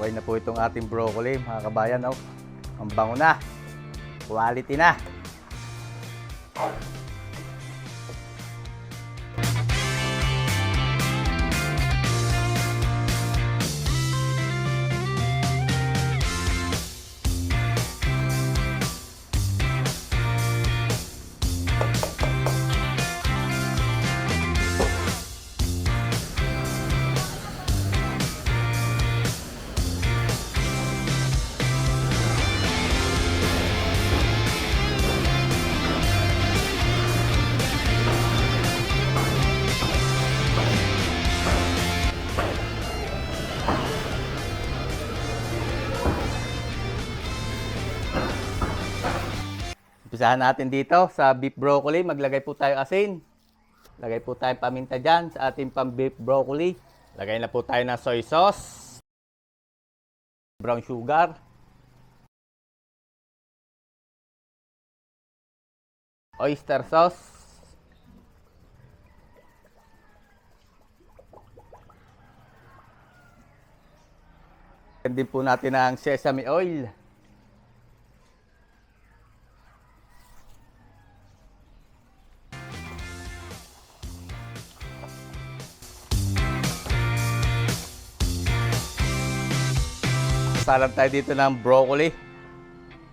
Okay na po itong ating broccoli, mga kabayan. Oh. Ang bango na. Quality na. Umpisahan natin dito sa beef broccoli. Maglagay po tayo asin. Lagay po tayo paminta dyan sa ating pang beef broccoli. Lagay na po tayo ng soy sauce, brown sugar, oyster sauce, din po natin ang sesame oil. Salam tayo dito ng broccoli.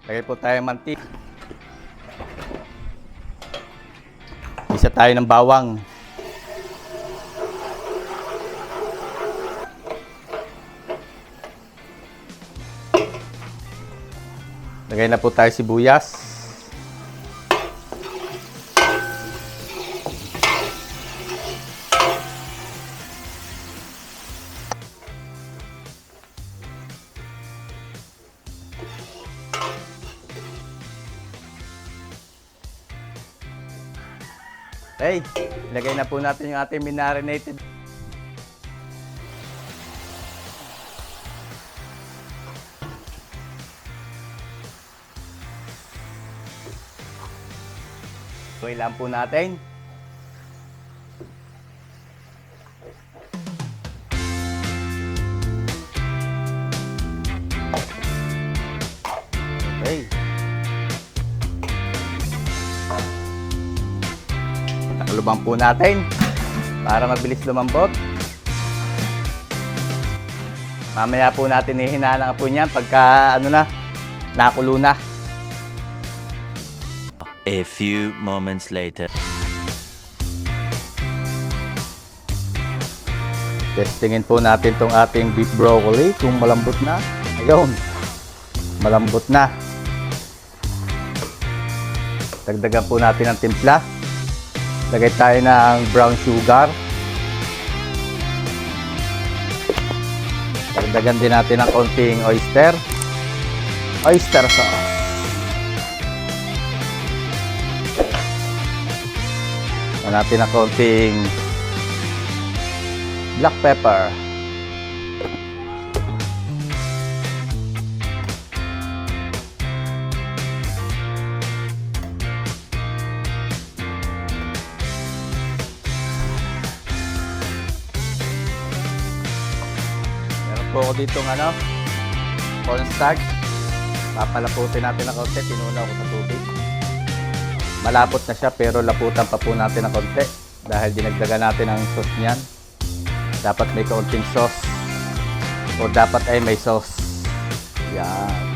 Lagay po tayo ng mantika. Isa tayo ng bawang. Lagay na po tayo sibuyas. Okay, ilagay na po natin yung ating marinated. So, ilan po natin. Okay. Lubang po natin para mabilis lumambot. Mamaya po natin ihinaan ang apoy niyan pagka nakulo na. A few moments later. Testingin po natin tong ating beef broccoli kung malambot na. Ayun, malambot na. Dagdagan po natin ang timpla. Lagay tayo ng brown sugar. Dagdagan din natin ng konting oyster sauce. Lagyan natin ng konting black pepper. Po ako dito cornstarch. Papalaputin natin ng konti. Tinuna ko sa tubig. Malapot na siya pero laputan pa po natin ng konti dahil dinagdagan natin ang sauce niyan. Dapat may kaunting sauce o dapat ay may sauce. Yan.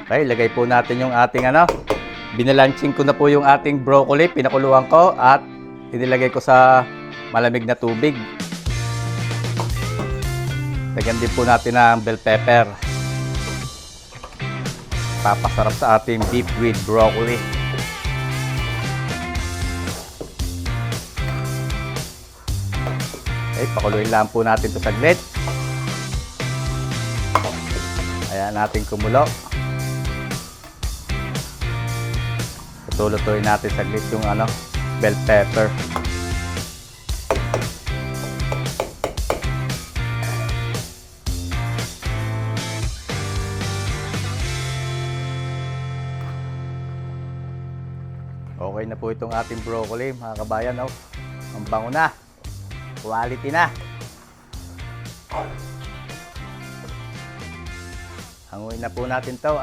Okay, lagay po natin yung ating binalanching ko na po yung ating broccoli, pinakuluan ko at inilagay ko sa malamig na tubig. Lagyan din po natin ng bell pepper. Papasarap sa ating beef with broccoli. Okay, pakuluin lang po natin ito saglit. Ayan natin kumulo. Lutuin natin saglit yung bell pepper. Okay na po itong ating broccoli, mga kabayan. Oh. Ang bango na. Quality na. Hanguin na po natin to.